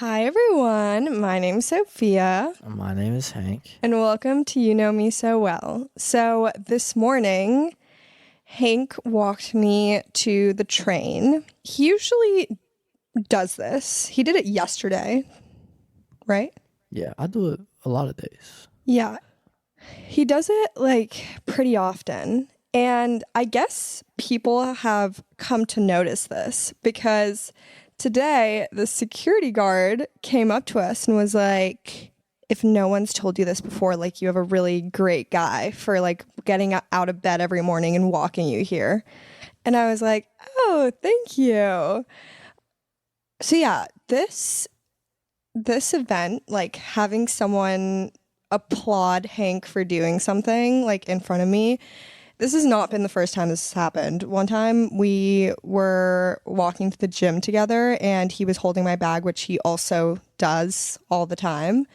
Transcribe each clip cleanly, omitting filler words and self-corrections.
Hi, everyone. My name's Sophia. My name is Hank. And welcome to You Know Me So Well. So this morning, Hank walked me to the train. He usually does this. He did it yesterday, right? Yeah, I do it a lot of days. Yeah. He does it pretty often. And I guess people have come to notice this because today the security guard came up to us and was like, if no one's told you this before, you have a really great guy for getting out of bed every morning and walking you here. And I was like, oh, thank you. So yeah, this event, having someone applaud Hank for doing something in front of me, this has not been the first time this has happened. One time we were walking to the gym together and he was holding my bag, which he also does all the time.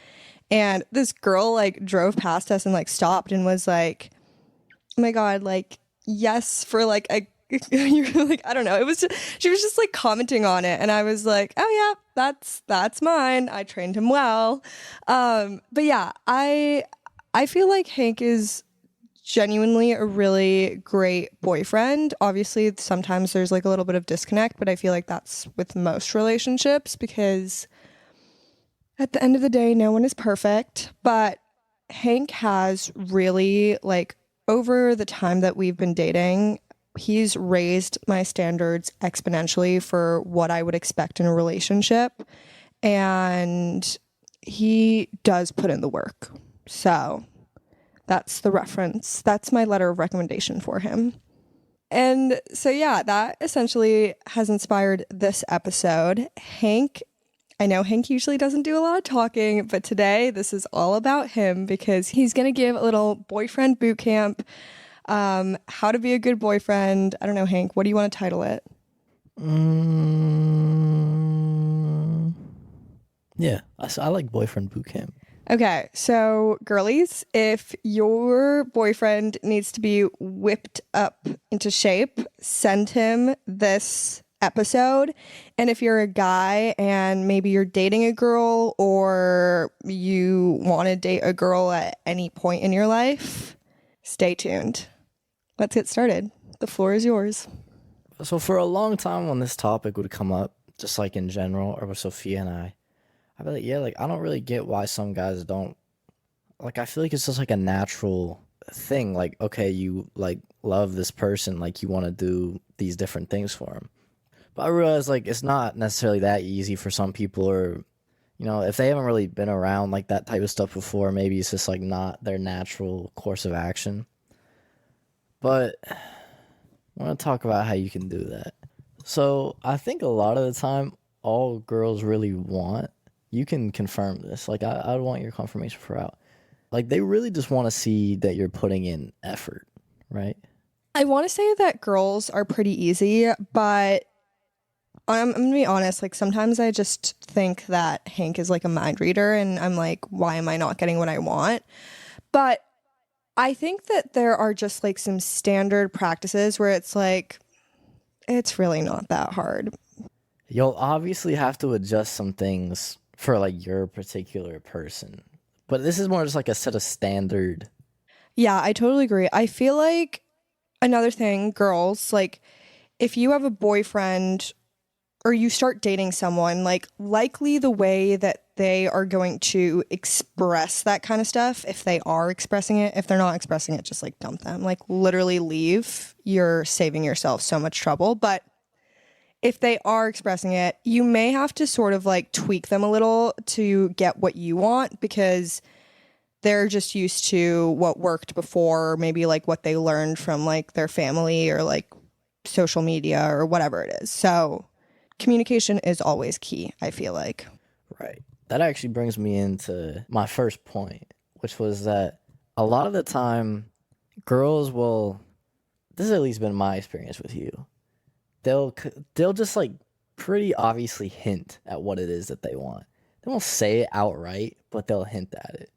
And this girl drove past us and stopped and was like, oh my God, yes, for a you're I don't know. It was she was just commenting on it. And I was like, oh yeah, that's mine. I trained him well. But yeah, I feel like Hank is genuinely a really great boyfriend. Obviously, sometimes there's a little bit of disconnect, but I feel like that's with most relationships because at the end of the day, no one is perfect. But Hank has really, over the time that we've been dating, he's raised my standards exponentially for what I would expect in a relationship. And he does put in the work. So that's the reference. That's my letter of recommendation for him. And so, yeah, that essentially has inspired this episode. I know Hank usually doesn't do a lot of talking, but today this is all about him because he's going to give a little boyfriend boot camp, how to be a good boyfriend. I don't know, Hank, what do you want to title it? Yeah, I like boyfriend boot camp. Okay, so girlies, if your boyfriend needs to be whipped up into shape, send him this episode. And if you're a guy and maybe you're dating a girl or you want to date a girl at any point in your life, stay tuned. Let's get started. The floor is yours. So for a long time when this topic would come up, just in general, or with Sophia and I'd be like, yeah, I don't really get why some guys don't, I feel like it's just a natural thing. Okay, you love this person, you want to do these different things for him. But I realize it's not necessarily that easy for some people, or, if they haven't really been around that type of stuff before, maybe it's just not their natural course of action. But I want to talk about how you can do that. So I think a lot of the time, all girls really want, you can confirm this. I want your confirmation for out. They really just want to see that you're putting in effort, right? I want to say that girls are pretty easy, but I'm going to be honest. Sometimes I just think that Hank is a mind reader and I'm why am I not getting what I want? But I think that there are just some standard practices where it's it's really not that hard. You'll obviously have to adjust some things for your particular person, but this is more just a set of standard. Yeah, I totally agree. I feel another thing, girls, if you have a boyfriend or you start dating someone, likely the way that they are going to express that kind of stuff, if they are expressing it, if they're not expressing it, just dump them, literally leave. You're saving yourself so much trouble. But if they are expressing it, you may have to sort of tweak them a little to get what you want because they're just used to what worked before, or maybe what they learned from their family or social media or whatever it is. So communication is always key, I feel like. Right. That actually brings me into my first point, which was that a lot of the time girls will, this has at least been my experience with you, they'll just pretty obviously hint at what it is that they want. They won't say it outright, but they'll hint at it.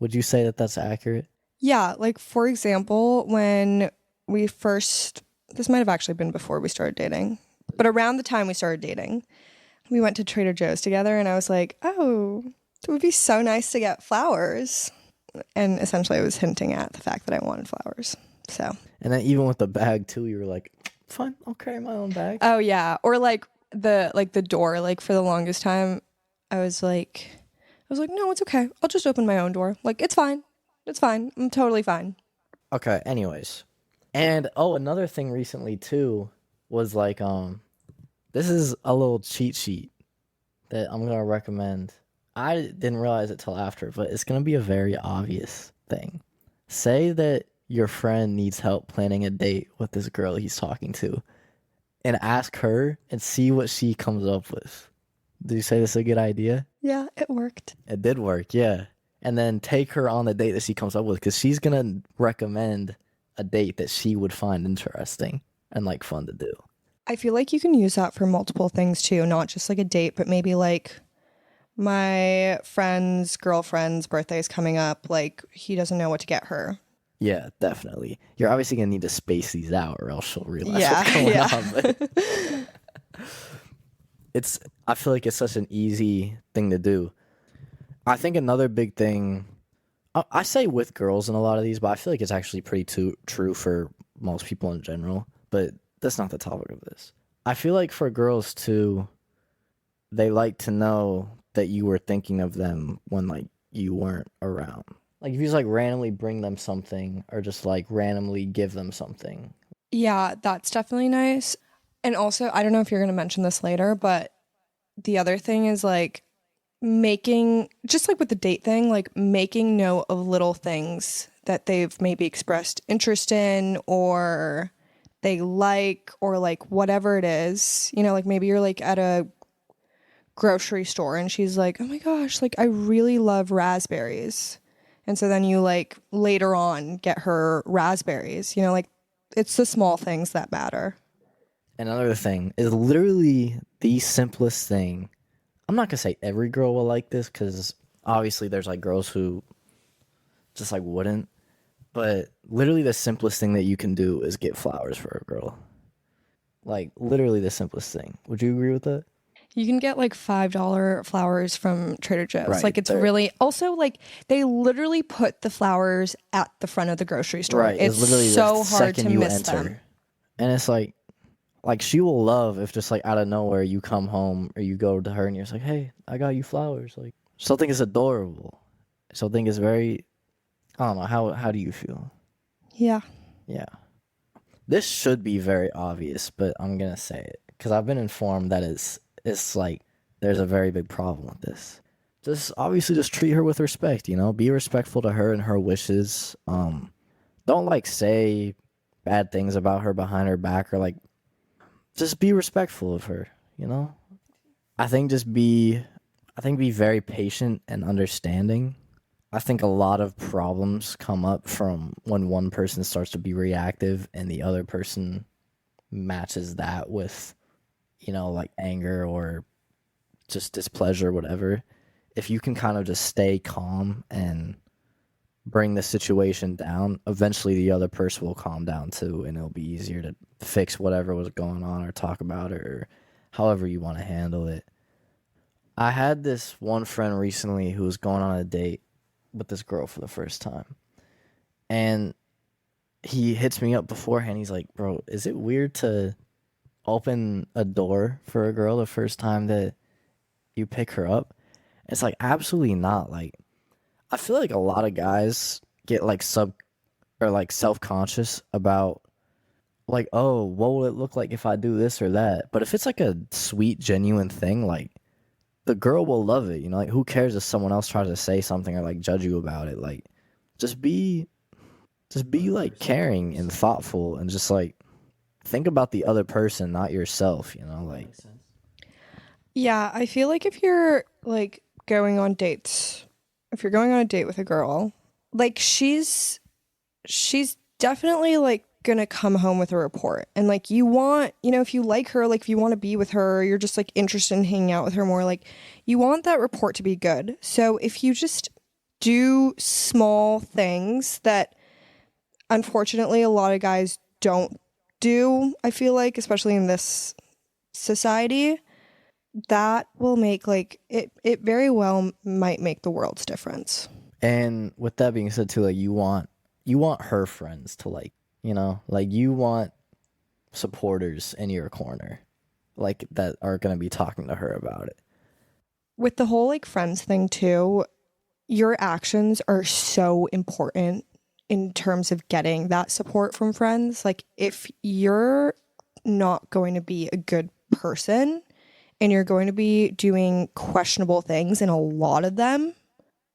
Would you say that that's accurate? Yeah, for example, when we first, this might have actually been before we started dating, but around the time we started dating, we went to Trader Joe's together, and I was like, oh, it would be so nice to get flowers. And essentially I was hinting at the fact that I wanted flowers. So. And then even with the bag too, you were like, fine, I'll carry my own bag. Oh yeah. Or like the door, like for the longest time, I was like, no, it's okay. I'll just open my own door. Like, it's fine. It's fine. I'm totally fine. Okay, anyways. And another thing recently too was like this is a little cheat sheet that I'm gonna recommend. I didn't realize it till after, but it's gonna be a very obvious thing. Say that your friend needs help planning a date with this girl he's talking to, and ask her and see what she comes up with. Did you say this is a good idea? Yeah, it worked. It did work, yeah. And then take her on the date that she comes up with, because she's gonna recommend a date that she would find interesting and like fun to do. I feel like you can use that for multiple things too, not just like a date, but maybe like my friend's girlfriend's birthday is coming up. Like, he doesn't know what to get her. Yeah, definitely. You're obviously gonna need to space these out, or else she'll realize what's Yeah, going yeah. on. But I feel like it's such an easy thing to do. I think another big thing, I say with girls in a lot of these, but I feel like it's actually pretty true for most people in general. But that's not the topic of this. I feel like for girls too, they like to know that you were thinking of them when like you weren't around. Like if you just like randomly bring them something, or just like randomly give them something. Yeah, that's definitely nice. And also, I don't know if you're going to mention this later, but the other thing is like making, just like with the date thing, like making note of little things that they've maybe expressed interest in, or they like, or like whatever it is. You know, like maybe you're like at a grocery store and she's like, oh my gosh, like I really love raspberries. And so then you like later on get her raspberries, you know, like it's the small things that matter. Another thing is literally the simplest thing. I'm not gonna say every girl will like this, because obviously there's like girls who just like wouldn't. But literally the simplest thing that you can do is get flowers for a girl. Like literally the simplest thing. Would you agree with that? You can get like $5 flowers from Trader Joe's. Right, Like it's they're- really also like they literally put the flowers at the front of the grocery store. Right. It's literally so the hard to second you miss enter. them. And it's like she will love if just like out of nowhere you come home or you go to her and you're just like, hey, I got you flowers. Like she'll think it's adorable. She'll think it's very, I don't know, how do you feel? Yeah. Yeah. This should be very obvious, but I'm gonna say it because I've been informed that it's like there's a very big problem with this. Just obviously just treat her with respect, you know? Be respectful to her and her wishes. Don't like say bad things about her behind her back, or like just be respectful of her, you know? I think be very patient and understanding. I think a lot of problems come up from when one person starts to be reactive and the other person matches that with, you know, like anger or just displeasure, whatever. If you can kind of just stay calm and bring the situation down, eventually the other person will calm down too, and it'll be easier to fix whatever was going on or talk about it or however you want to handle it. I had this one friend recently who was going on a date with this girl for the first time. And he hits me up beforehand. He's like, bro, is it weird to open a door for a girl the first time that you pick her up? It's like, absolutely not. Like, I feel like a lot of guys get like self-conscious about like, oh, what will it look like if I do this or that? But if it's like a sweet, genuine thing, like the girl will love it, you know? Like who cares if someone else tries to say something or like judge you about it? Like just be like caring and thoughtful and just like think about the other person, not yourself, you know? Like Yeah, I feel like if you're like going on dates, if you're going on a date with a girl, like she's definitely like gonna come home with a report. And like you want, you know, if you like her, like if you want to be with her, you're just like interested in hanging out with her more, like you want that report to be good. So if you just do small things that unfortunately a lot of guys don't do, I feel like, especially in this society, that will make like it very well might make the world's difference. And with that being said too, like you want her friends to like, like you want supporters in your corner, like that are gonna be talking to her about it. With the whole like friends thing too, your actions are so important in terms of getting that support from friends. Like if you're not going to be a good person and you're going to be doing questionable things, and a lot of them,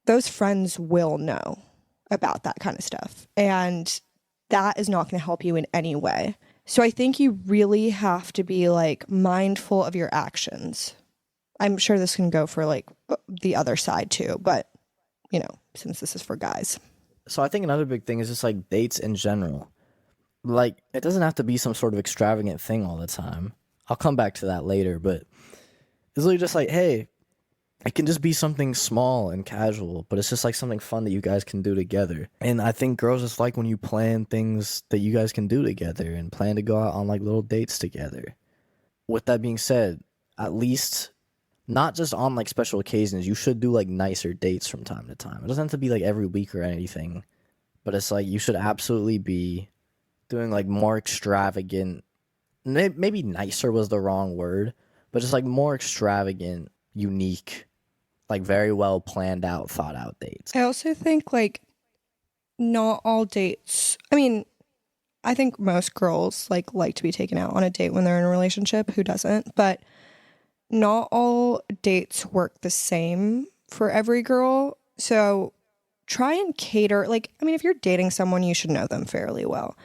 those friends will know about that kind of stuff. And that is not going to help you in any way. So I think you really have to be like mindful of your actions. I'm sure this can go for like the other side too, but since this is for guys. So I think another big thing is just like dates in general. Like it doesn't have to be some sort of extravagant thing all the time. I'll come back to that later, but it's really just like, hey, it can just be something small and casual, but it's just like something fun that you guys can do together. And I think girls just like when you plan things that you guys can do together and plan to go out on like little dates together. With that being said, at least not just on like special occasions, you should do like nicer dates from time to time. It doesn't have to be like every week or anything, but it's like you should absolutely be doing like more extravagant, maybe nicer was the wrong word, but just like more extravagant, unique, like very well planned out, thought out dates. I also think like not all dates. I mean, I think most girls like to be taken out on a date when they're in a relationship. Who doesn't? But not all dates work the same for every girl. So try and cater, like, I mean, if you're dating someone, you should know them fairly well.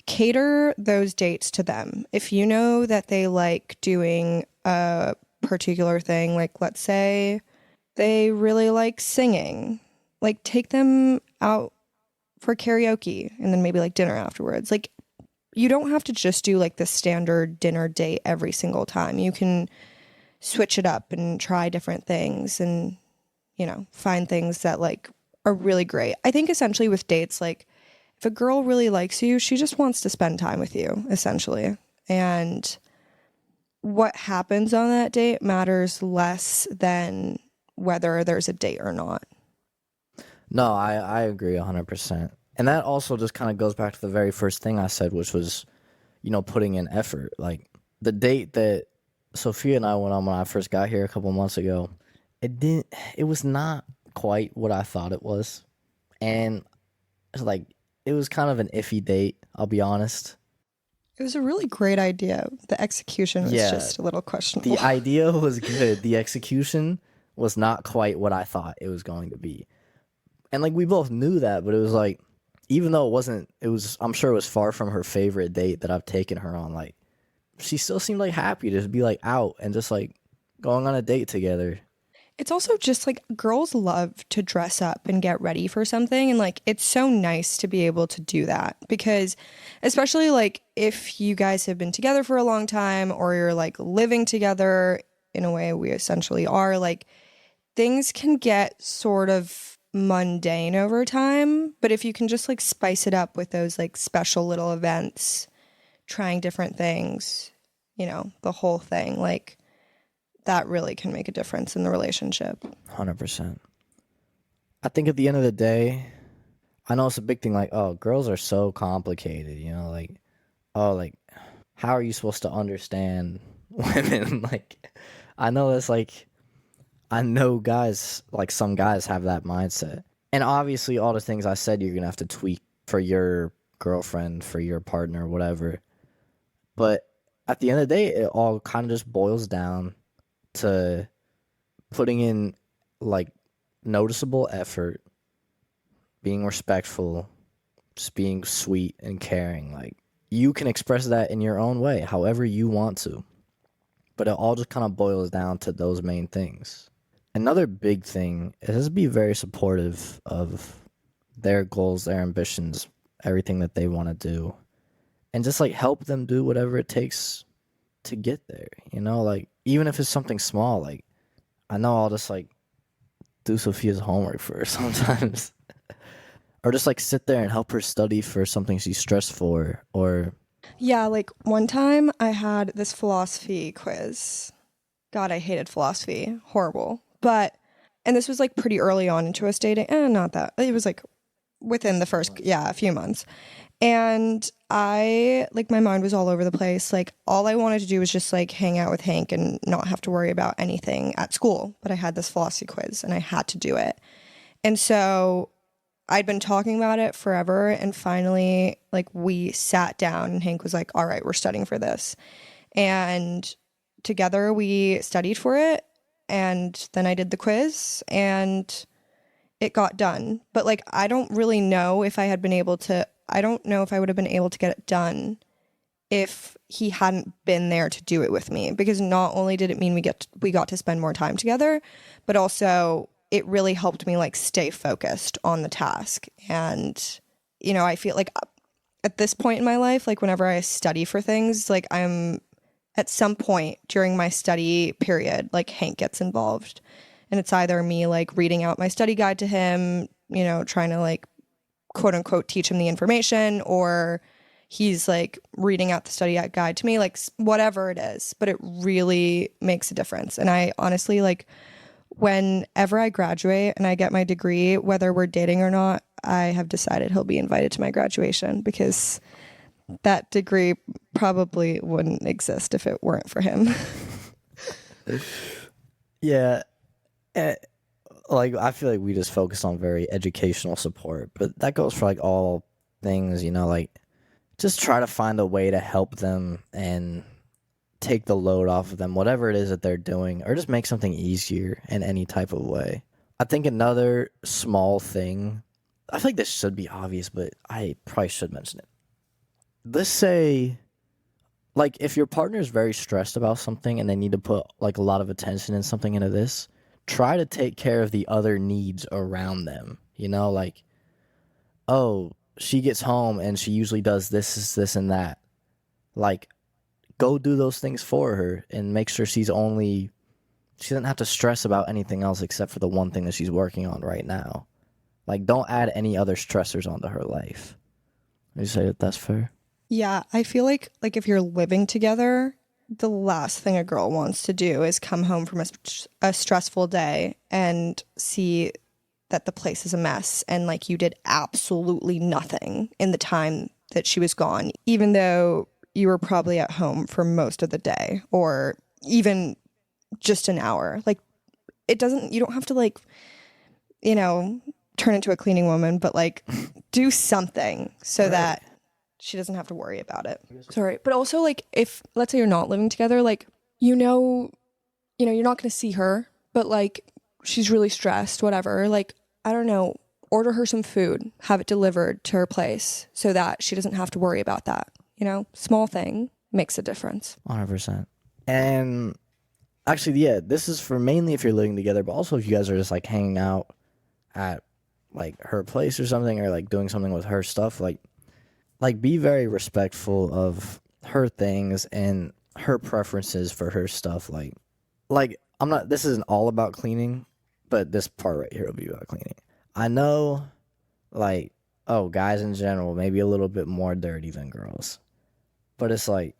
Cater those dates to them. If you know that they like doing a particular thing, like let's say they really like singing, like take them out for karaoke and then maybe like dinner afterwards. Like you don't have to just do like the standard dinner date every single time. You can switch it up and try different things and, find things that like are really great. I think essentially with dates, like if a girl really likes you, she just wants to spend time with you, essentially. And what happens on that date matters less than whether there's a date or not. No, I agree 100%. And that also just kind of goes back to the very first thing I said, which was, putting in effort. Like the date that Sophia and I went on when I first got here a couple months ago, it was not quite what I thought it was. And it's like, it was kind of an iffy date, I'll be honest. It was a really great idea. The execution was Yeah, just a little questionable. the idea was good. The execution was not quite what I thought it was going to be. And like we both knew that, but it was like, even though I'm sure it was far from her favorite date that I've taken her on, like she still seemed like happy to just be like out and just like going on a date together. It's also just like girls love to dress up and get ready for something. And like, it's so nice to be able to do that because, especially like if you guys have been together for a long time or you're like living together in a way we essentially are, like things can get sort of mundane over time. But if you can just like spice it up with those like special little events, trying different things, the whole thing, like that really can make a difference in the relationship. 100%. I think at the end of the day, I know it's a big thing like, oh, girls are so complicated, like, oh, like, how are you supposed to understand women? Like, I know it's like, I know guys, like some guys have that mindset. And obviously all the things I said, you're going to have to tweak for your girlfriend, for your partner, whatever. But at the end of the day, it all kind of just boils down to putting in like noticeable effort, being respectful, just being sweet and caring. Like you can express that in your own way, however you want to. But it all just kind of boils down to those main things. Another big thing is just be very supportive of their goals, their ambitions, everything that they want to do. And just like help them do whatever it takes to get there, like even if it's something small, like I know I'll just like do Sophia's homework for her sometimes or just like sit there and help her study for something she's stressed for. Or Yeah, like one time I had this philosophy quiz God, I hated philosophy. Horrible. But, and this was like pretty early on into us dating. Not that. It was like within the first, a few months. And like, my mind was all over the place. Like, all I wanted to do was just like hang out with Hank and not have to worry about anything at school. But I had this philosophy quiz and I had to do it. And so I'd been talking about it forever. And finally, like, we sat down and Hank was like, all right, we're studying for this. And together we studied for it. And then I did the quiz and it got done. But like, I don't really know if I don't know if I would have been able to get it done if he hadn't been there to do it with me. Because not only did it mean we got to spend more time together, but also it really helped me like stay focused on the task. And, I feel like at this point in my life, like whenever I study for things, like I'm at some point during my study period, like Hank gets involved. And it's either me like reading out my study guide to him, trying to like quote unquote teach him the information, or he's like reading out the study guide to me, like whatever it is. But it really makes a difference. And I honestly, like, whenever I graduate and I get my degree, whether we're dating or not, I have decided he'll be invited to my graduation, because that degree probably wouldn't exist if it weren't for him. Yeah. Like, I feel like we just focus on very educational support, but that goes for like all things, like just try to find a way to help them and take the load off of them, whatever it is that they're doing, or just make something easier in any type of way. I think another small thing, I feel like this should be obvious, but I probably should mention it. Let's say, like, if your partner is very stressed about something and they need to put like a lot of attention and something into this, try to take care of the other needs around them. Like, oh, she gets home and she usually does this, and that. Like, go do those things for her and make sure she doesn't have to stress about anything else except for the one thing that she's working on right now. Like, don't add any other stressors onto her life. Would you say that that's fair? Yeah, I feel like if you're living together, the last thing a girl wants to do is come home from a stressful day and see that the place is a mess and like you did absolutely nothing in the time that she was gone, even though you were probably at home for most of the day or even just an hour. Like, you don't have to like, turn into a cleaning woman, but like do something so that she doesn't have to worry about it. Sorry. But also, like, if let's say you're not living together, like, you're not going to see her, but like she's really stressed, whatever. Like, I don't know, order her some food, have it delivered to her place so that she doesn't have to worry about that. Small thing makes a difference. 100%. And actually, yeah, this is for mainly if you're living together, but also if you guys are just like hanging out at like her place or something, or like doing something with her stuff, like be very respectful of her things and her preferences for her stuff. Like this isn't all about cleaning, but this part right here will be about cleaning. I know, like, guys in general, maybe a little bit more dirty than girls. But it's like,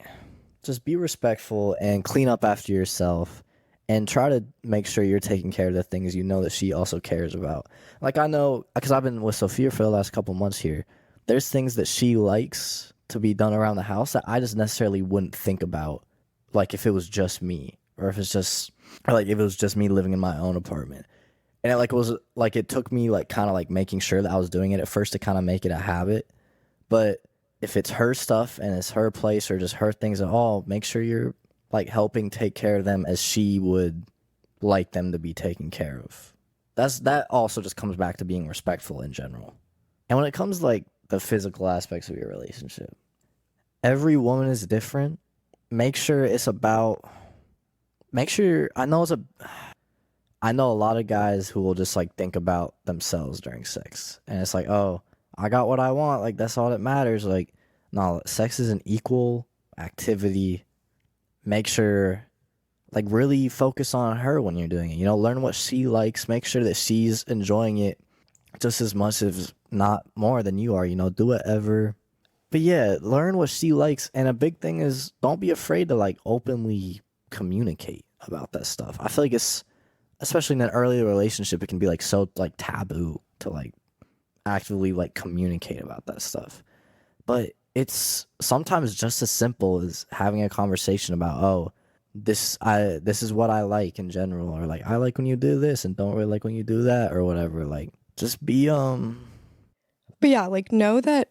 just be respectful and clean up after yourself and try to make sure you're taking care of the things that she also cares about. Like, I know, because I've been with Sophia for the last couple months here, there's things that she likes to be done around the house that I just necessarily wouldn't think about, like, if it was just me, or if it was just me living in my own apartment. And it took me like kind of like making sure that I was doing it at first to kind of make it a habit. But if it's her stuff and it's her place or just her things at all, make sure you're like helping take care of them as she would like them to be taken care of. That also just comes back to being respectful in general. And when it comes to like the physical aspects of your relationship, every woman is different. I know a lot of guys who will just like think about themselves during sex, and it's like, oh, I got what I want, like that's all that matters. Like, no, sex is an equal activity. Make sure, like, really focus on her when you're doing it. Learn what she likes. Make sure that she's enjoying it just as much, if not more, than you are. Do whatever. But yeah, learn what she likes. And a big thing is, don't be afraid to like openly communicate about that stuff. I feel like it's, especially in an early relationship, it can be like so like taboo to like actively like communicate about that stuff. But it's sometimes just as simple as having a conversation about, oh, this is what I like in general, or like I like when you do this and don't really like when you do that, or whatever. Like just be But yeah, like know that,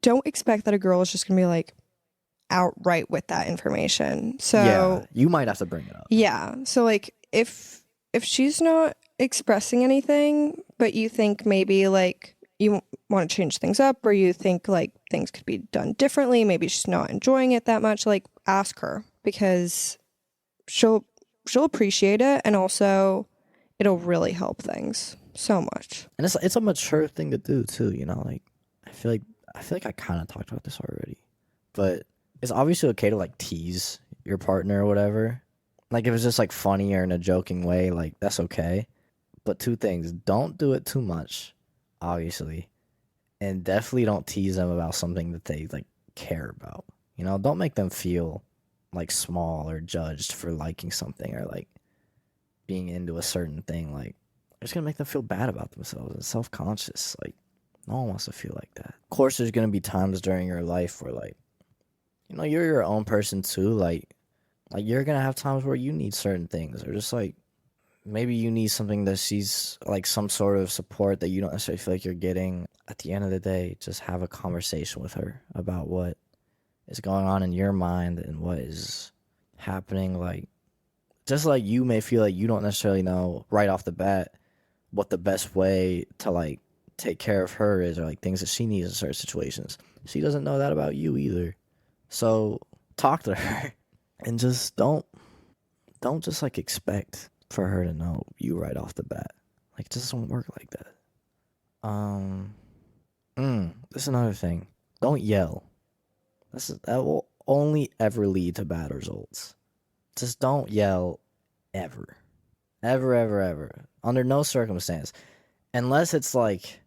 don't expect that a girl is just gonna be like outright with that information. yeah, So you might have to bring it up. yeah. So like if she's not expressing anything, but you think maybe like you want to change things up, or you think like things could be done differently, maybe she's not enjoying it that much, like ask her, because she'll appreciate it, and also it'll really help things so much. And it's a mature thing to do too, you know, like I feel like I kind of talked about this already. But it's obviously okay to like tease your partner or whatever. Like if it's just like funny or in a joking way, like that's okay. But two things, don't do it too much, obviously. And definitely don't tease them about something that they like care about. You know, don't make them feel like small or judged for liking something or like being into a certain thing. Like it's gonna make them feel bad about themselves and self conscious. Like no one wants to feel like that. Of course there's gonna be times during your life where like, you know, you're your own person too. Like you're gonna have times where you need certain things, or just like maybe you need something that she's like some sort of support that you don't necessarily feel like you're getting. At the end of the day, just have a conversation with her about what is going on in your mind and what is happening. Like just like you may feel like you don't necessarily know right off the bat what the best way to like take care of her is, or like things that she needs in certain situations. She doesn't know that about you either. So talk to her and just don't just like expect for her to know you right off the bat. Like it just don't work like that. This is another thing. Don't yell. That will only ever lead to bad results. Just don't yell ever. Ever, ever, ever. Under no circumstance. Unless it's like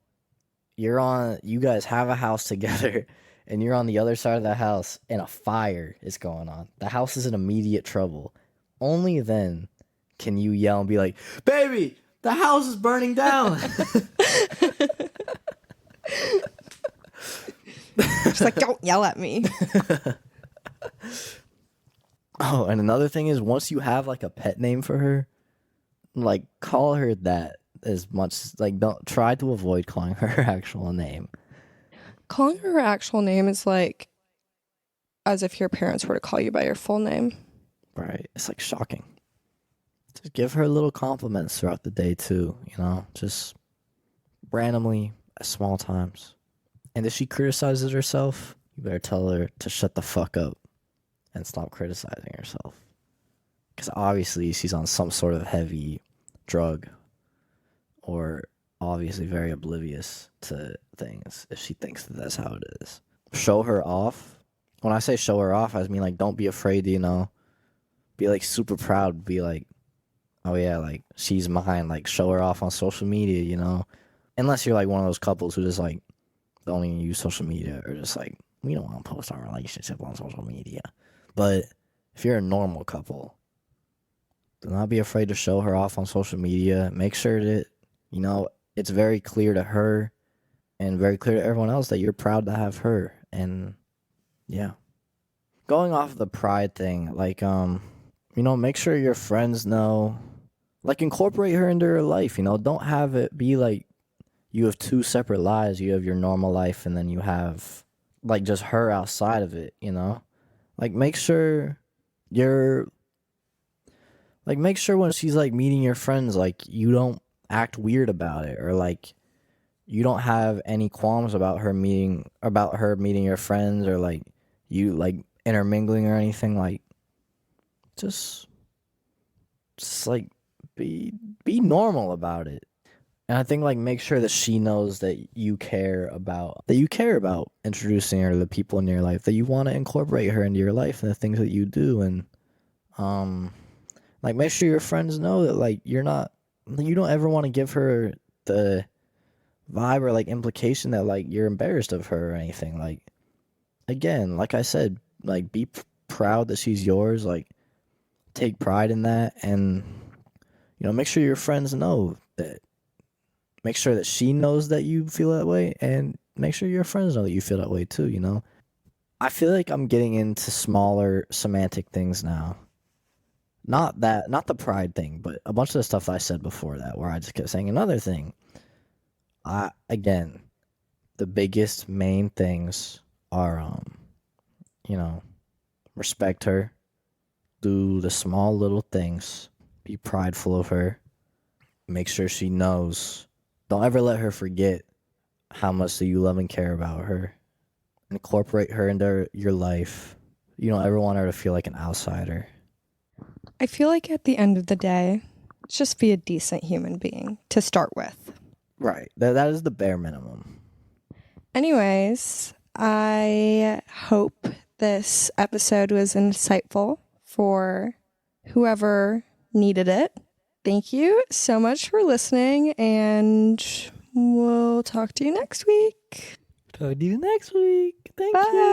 you guys have a house together and you're on the other side of the house and a fire is going on. The house is in immediate trouble. Only then can you yell and be like, "Baby, the house is burning down." She's like, don't yell at me. Oh, and another thing is, once you have like a pet name for her, like call her that as much. Like don't try to avoid calling her actual name. Calling her actual name is like as if your parents were to call you by your full name. Right. It's like shocking. Just give her little compliments throughout the day too, you know, just randomly at small times. And if she criticizes herself, you better tell her to shut the fuck up and stop criticizing herself. Because obviously she's on some sort of heavy drug, or obviously very oblivious to things if she thinks that that's how it is. Show her off. When I say show her off, I mean like don't be afraid to, you know, be like super proud, be like, oh yeah, like she's mine, like show her off on social media, you know. Unless you're like one of those couples who just like don't even use social media, or just like, we don't want to post our relationship on social media. But if you're a normal couple, do not be afraid to show her off on social media. Make sure that, you know, it's very clear to her and very clear to everyone else that you're proud to have her. And yeah. Going off the pride thing, like, you know, make sure your friends know, like incorporate her into your life, you know, don't have it be like you have two separate lives. You have your normal life and then you have like just her outside of it, you know? Like make sure make sure when she's like meeting your friends, like you don't act weird about it, or like you don't have any qualms about her meeting your friends, or like you like intermingling or anything. Like just like be normal about it. And I think like make sure that she knows that you care about introducing her to the people in your life, that you want to incorporate her into your life and the things that you do. And like make sure your friends know that like you don't ever want to give her the vibe or like implication that like you're embarrassed of her or anything. Like again, like I said, like be proud that she's yours. Like take pride in that, and make sure your friends know that. Make sure that she knows that you feel that way, and make sure your friends know that you feel that way too. I feel like I'm getting into smaller semantic things now. Not the pride thing, but a bunch of the stuff I said before that, where I just kept saying another thing. Again, the biggest main things are, respect her, do the small little things, be prideful of her, make sure she knows. Don't ever let her forget how much that you love and care about her. Incorporate her into your life. You don't ever want her to feel like an outsider. I feel like at the end of the day, just be a decent human being to start with. Right. That is the bare minimum. Anyways, I hope this episode was insightful for whoever needed it. Thank you so much for listening, and we'll talk to you next week. Talk to you next week. Thank Bye. you.